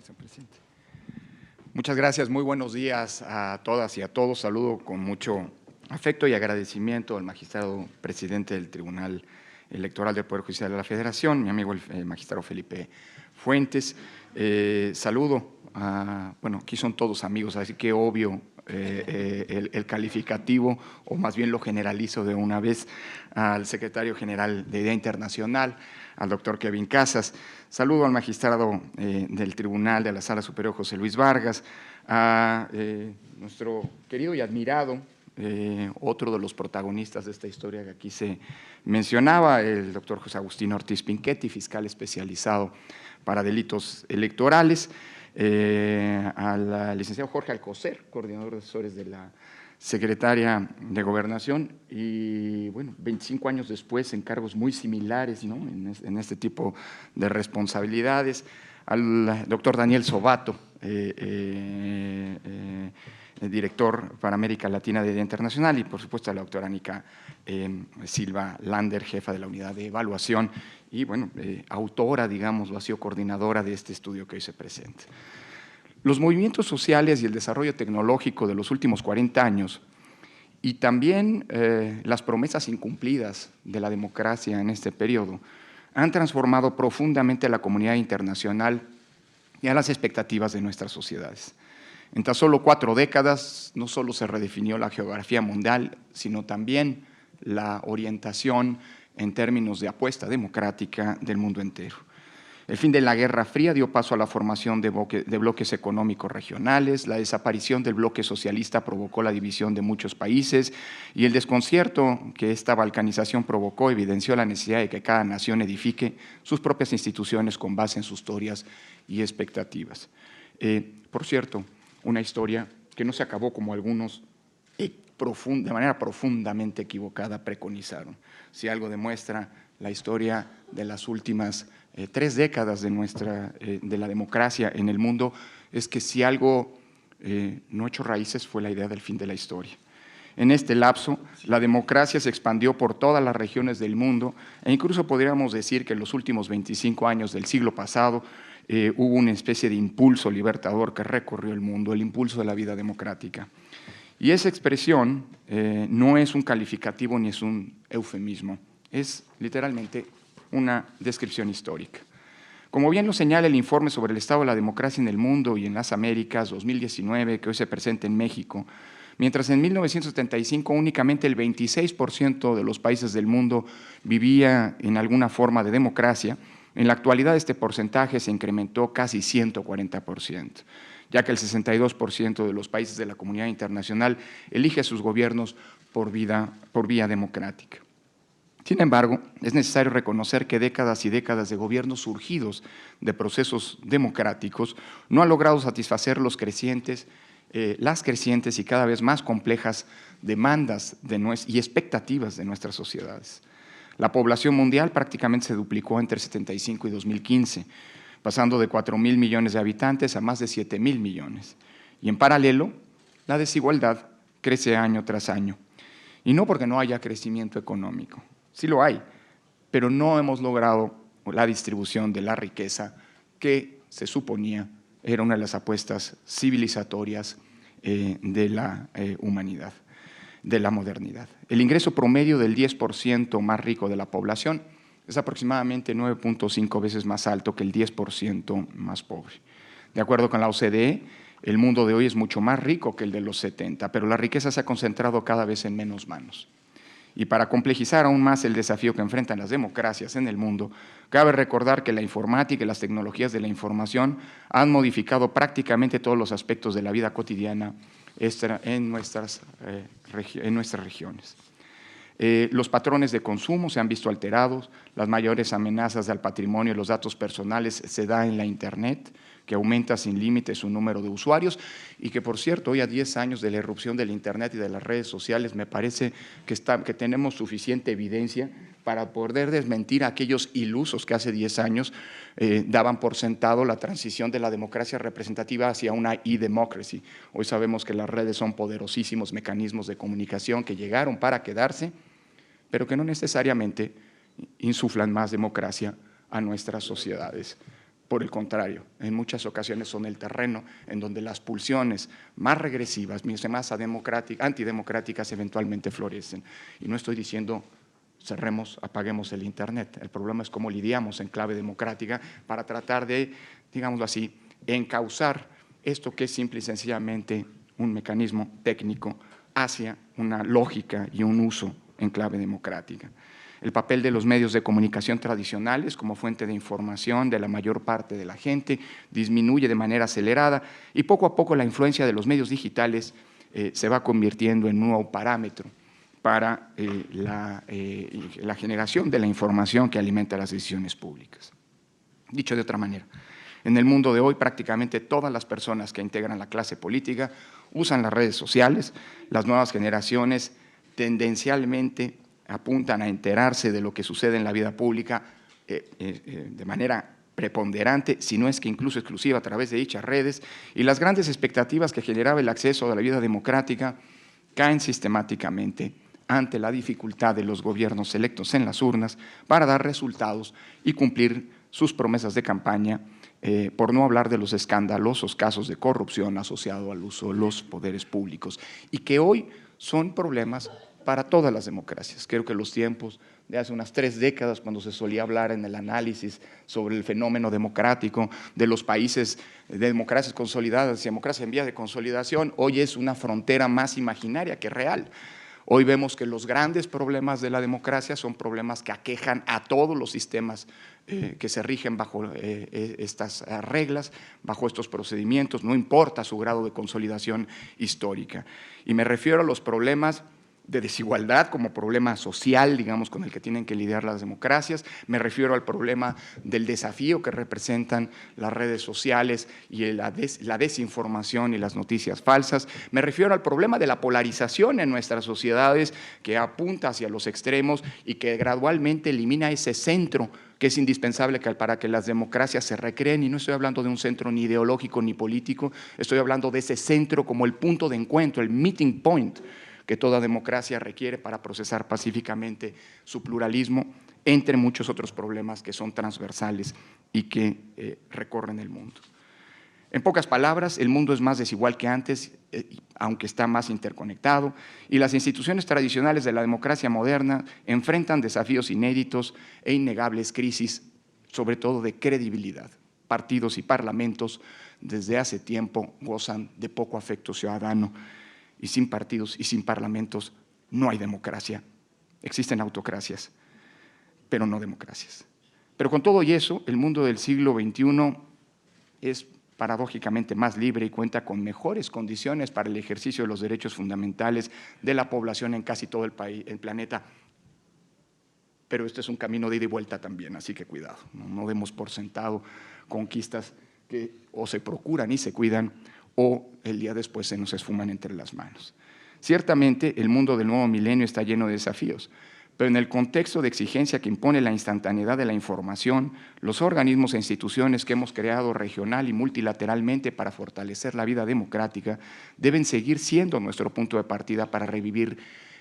Vicepresidente. Muchas gracias, muy buenos días a todas y a todos. Saludo con mucho afecto y agradecimiento al magistrado presidente del Tribunal Electoral del Poder Judicial de la Federación, mi amigo el magistrado Felipe Fuentes. Saludo a, bueno, aquí son todos amigos, así que obvio el calificativo, o más bien lo generalizo de una vez, al secretario general de Idea Internacional, al doctor Kevin Casas. Saludo al magistrado del Tribunal de la Sala Superior, José Luis Vargas, a nuestro querido y admirado, otro de los protagonistas de esta historia que aquí se mencionaba, el doctor José Agustín Ortiz Pinchetti, fiscal especializado para delitos electorales, al licenciado Jorge Alcocer, coordinador de asesores de la secretaria de Gobernación, y bueno, 25 años después en cargos muy similares, ¿no?, en este tipo de responsabilidades, al doctor Daniel Sobato, director para América Latina de Idea Internacional, y por supuesto a la doctora Anica Silva Lander, jefa de la unidad de evaluación y bueno, autora, digamos, ha sido coordinadora de este estudio que hoy se presenta. Los movimientos sociales y el desarrollo tecnológico de los últimos 40 años y también las promesas incumplidas de la democracia en este periodo han transformado profundamente a la comunidad internacional y a las expectativas de nuestras sociedades. En tan solo 4 décadas no solo se redefinió la geografía mundial, sino también la orientación en términos de apuesta democrática del mundo entero. El fin de la Guerra Fría dio paso a la formación de bloques económicos regionales, la desaparición del bloque socialista provocó la división de muchos países y el desconcierto que esta balcanización provocó evidenció la necesidad de que cada nación edifique sus propias instituciones con base en sus historias y expectativas. Por cierto, una historia que no se acabó como algunos de manera profundamente equivocada preconizaron. Si algo demuestra la historia de las últimas 3 décadas de la democracia en el mundo, es que si algo no echó raíces fue la idea del fin de la historia. En este lapso, la democracia se expandió por todas las regiones del mundo e incluso podríamos decir que en los últimos 25 años del siglo pasado hubo una especie de impulso libertador que recorrió el mundo, el impulso de la vida democrática. Y esa expresión no es un calificativo ni es un eufemismo, es literalmente una descripción histórica. Como bien lo señala el informe sobre el estado de la democracia en el mundo y en las Américas 2019, que hoy se presenta en México, mientras en 1975 únicamente el 26% de los países del mundo vivía en alguna forma de democracia, en la actualidad este porcentaje se incrementó casi 140%, ya que el 62% de los países de la comunidad internacional elige a sus gobiernos por vía democrática. Sin embargo, es necesario reconocer que décadas y décadas de gobiernos surgidos de procesos democráticos no han logrado satisfacer las crecientes y cada vez más complejas demandas y expectativas de nuestras sociedades. La población mundial prácticamente se duplicó entre 1975 y 2015, pasando de 4.000 millones de habitantes a más de 7.000 millones. Y en paralelo, la desigualdad crece año tras año. Y no porque no haya crecimiento económico, sí lo hay, pero no hemos logrado la distribución de la riqueza que se suponía era una de las apuestas civilizatorias de la humanidad, de la modernidad. El ingreso promedio del 10% más rico de la población es aproximadamente 9.5 veces más alto que el 10% más pobre. De acuerdo con la OCDE, el mundo de hoy es mucho más rico que el de los 70, pero la riqueza se ha concentrado cada vez en menos manos. Y para complejizar aún más el desafío que enfrentan las democracias en el mundo, cabe recordar que la informática y las tecnologías de la información han modificado prácticamente todos los aspectos de la vida cotidiana en nuestras regiones. Los patrones de consumo se han visto alterados, las mayores amenazas al patrimonio y los datos personales se dan en la Internet, que aumenta sin límite su número de usuarios y que, por cierto, hoy a 10 años de la irrupción del Internet y de las redes sociales, me parece que tenemos suficiente evidencia para poder desmentir a aquellos ilusos que hace 10 años daban por sentado la transición de la democracia representativa hacia una e-democracy. Hoy sabemos que las redes son poderosísimos mecanismos de comunicación que llegaron para quedarse, pero que no necesariamente insuflan más democracia a nuestras sociedades. Por el contrario, en muchas ocasiones son el terreno en donde las pulsiones más regresivas, más antidemocráticas eventualmente florecen. Y no estoy diciendo cerremos, apaguemos el Internet. El problema es cómo lidiamos en clave democrática para tratar de, digámoslo así, encauzar esto que es simple y sencillamente un mecanismo técnico hacia una lógica y un uso en clave democrática. El papel de los medios de comunicación tradicionales como fuente de información de la mayor parte de la gente disminuye de manera acelerada y poco a poco la influencia de los medios digitales se va convirtiendo en un nuevo parámetro para la generación de la información que alimenta las decisiones públicas. Dicho de otra manera, en el mundo de hoy prácticamente todas las personas que integran la clase política usan las redes sociales. Las nuevas generaciones tendencialmente apuntan a enterarse de lo que sucede en la vida pública de manera preponderante, si no es que incluso exclusiva a través de dichas redes, y las grandes expectativas que generaba el acceso a la vida democrática caen sistemáticamente ante la dificultad de los gobiernos electos en las urnas para dar resultados y cumplir sus promesas de campaña, por no hablar de los escandalosos casos de corrupción asociados al uso de los poderes públicos, y que hoy son problemas para todas las democracias. Creo que los tiempos de hace unas 3 décadas, cuando se solía hablar en el análisis sobre el fenómeno democrático de los países de democracias consolidadas y democracia en vías de consolidación, hoy es una frontera más imaginaria que real. Hoy vemos que los grandes problemas de la democracia son problemas que aquejan a todos los sistemas que se rigen bajo estas reglas, bajo estos procedimientos, no importa su grado de consolidación histórica. Y me refiero a los problemas de desigualdad como problema social, digamos, con el que tienen que lidiar las democracias. Me refiero al problema del desafío que representan las redes sociales y la desinformación y las noticias falsas. Me refiero al problema de la polarización en nuestras sociedades que apunta hacia los extremos y que gradualmente elimina ese centro que es indispensable para que las democracias se recreen, y no estoy hablando de un centro ni ideológico ni político, estoy hablando de ese centro como el punto de encuentro, el meeting point, que toda democracia requiere para procesar pacíficamente su pluralismo, entre muchos otros problemas que son transversales y que recorren el mundo. En pocas palabras, el mundo es más desigual que antes, aunque está más interconectado, y las instituciones tradicionales de la democracia moderna enfrentan desafíos inéditos e innegables crisis, sobre todo de credibilidad. Partidos y parlamentos desde hace tiempo gozan de poco afecto ciudadano, y sin partidos y sin parlamentos no hay democracia. Existen autocracias, pero no democracias. Pero con todo y eso, el mundo del siglo XXI es paradójicamente más libre y cuenta con mejores condiciones para el ejercicio de los derechos fundamentales de la población en casi todo el planeta. Pero este es un camino de ida y vuelta también, así que cuidado, no demos por sentado conquistas que o se procuran y se cuidan, o el día después se nos esfuman entre las manos. Ciertamente, el mundo del nuevo milenio está lleno de desafíos, pero en el contexto de exigencia que impone la instantaneidad de la información, los organismos e instituciones que hemos creado regional y multilateralmente para fortalecer la vida democrática deben seguir siendo nuestro punto de partida para revivir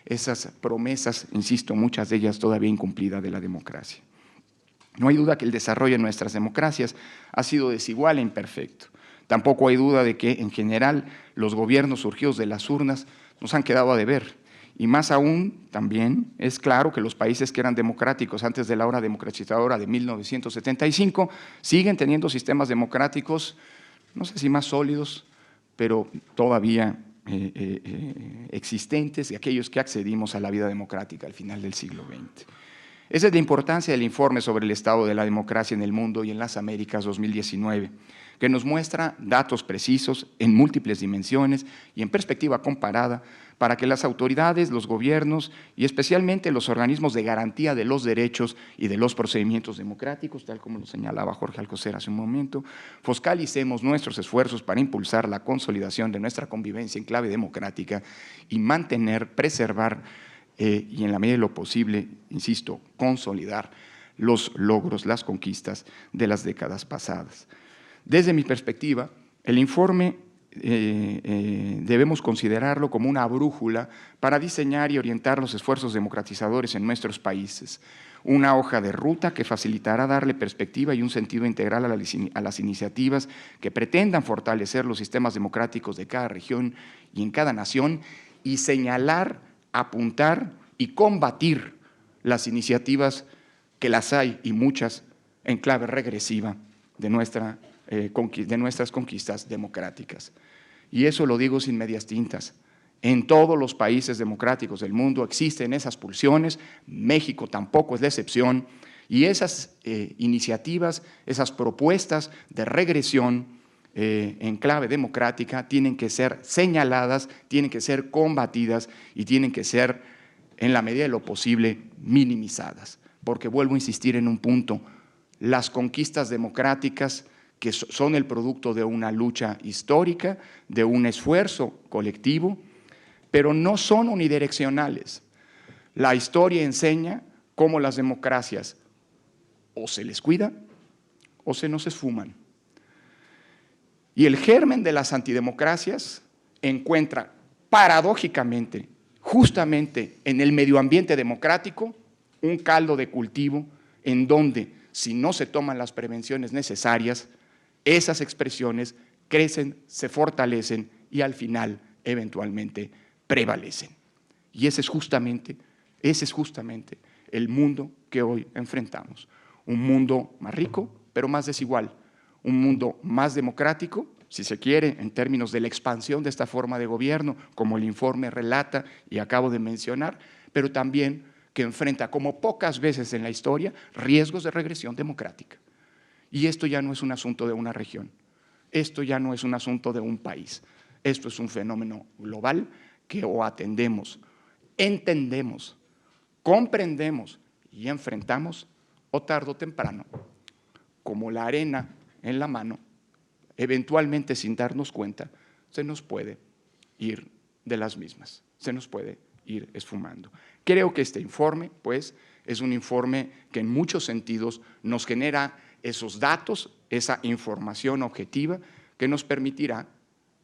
esas promesas, insisto, muchas de ellas todavía incumplidas de la democracia. No hay duda que el desarrollo de nuestras democracias ha sido desigual e imperfecto. Tampoco hay duda de que, en general, los gobiernos surgidos de las urnas nos han quedado a deber. Y más aún, también, es claro que los países que eran democráticos antes de la hora democratizadora de 1975 siguen teniendo sistemas democráticos, no sé si más sólidos, pero todavía existentes, y aquellos que accedimos a la vida democrática al final del siglo XX. Esa es la importancia del informe sobre el estado de la democracia en el mundo y en las Américas 2019, que nos muestra datos precisos en múltiples dimensiones y en perspectiva comparada para que las autoridades, los gobiernos y especialmente los organismos de garantía de los derechos y de los procedimientos democráticos, tal como lo señalaba Jorge Alcocer hace un momento, foscalicemos nuestros esfuerzos para impulsar la consolidación de nuestra convivencia en clave democrática y mantener, preservar y en la medida de lo posible, insisto, consolidar los logros, las conquistas de las décadas pasadas. Desde mi perspectiva, el informe debemos considerarlo como una brújula para diseñar y orientar los esfuerzos democratizadores en nuestros países. Una hoja de ruta que facilitará darle perspectiva y un sentido integral a las iniciativas que pretendan fortalecer los sistemas democráticos de cada región y en cada nación, y señalar, apuntar y combatir las iniciativas, que las hay y muchas, en clave regresiva de nuestras conquistas democráticas. Y eso lo digo sin medias tintas. En todos los países democráticos del mundo existen esas pulsiones, México tampoco es la excepción, y esas iniciativas, esas propuestas de regresión en clave democrática tienen que ser señaladas, tienen que ser combatidas y tienen que ser, en la medida de lo posible, minimizadas. Porque vuelvo a insistir en un punto, las conquistas democráticas, que son el producto de una lucha histórica, de un esfuerzo colectivo, pero no son unidireccionales. La historia enseña cómo las democracias o se les cuida o se nos esfuman. Y el germen de las antidemocracias encuentra paradójicamente, justamente en el medio ambiente democrático, un caldo de cultivo en donde, si no se toman las prevenciones necesarias, esas expresiones crecen, se fortalecen y al final, eventualmente, prevalecen. Y ese es justamente el mundo que hoy enfrentamos. Un mundo más rico, pero más desigual. Un mundo más democrático, si se quiere, en términos de la expansión de esta forma de gobierno, como el informe relata y acabo de mencionar, pero también que enfrenta, como pocas veces en la historia, riesgos de regresión democrática. Y esto ya no es un asunto de una región, esto ya no es un asunto de un país, esto es un fenómeno global que o atendemos, entendemos, comprendemos y enfrentamos, o tarde o temprano, como la arena en la mano, eventualmente sin darnos cuenta, se nos puede ir de las mismas, se nos puede ir esfumando. Creo que este informe, pues, es un informe que en muchos sentidos nos genera esos datos, esa información objetiva que nos permitirá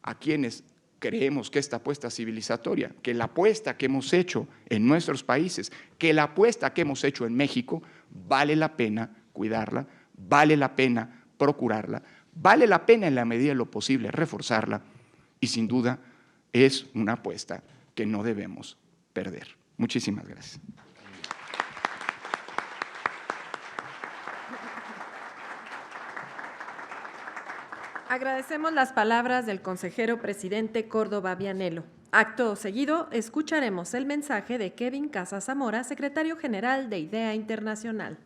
a quienes creemos que esta apuesta civilizatoria, que la apuesta que hemos hecho en nuestros países, que la apuesta que hemos hecho en México, vale la pena cuidarla, vale la pena procurarla, vale la pena en la medida de lo posible reforzarla y sin duda es una apuesta que no debemos perder. Muchísimas gracias. Agradecemos las palabras del consejero presidente Córdoba Vianello. Acto seguido, escucharemos el mensaje de Kevin Casas Zamora, secretario general de IDEA Internacional.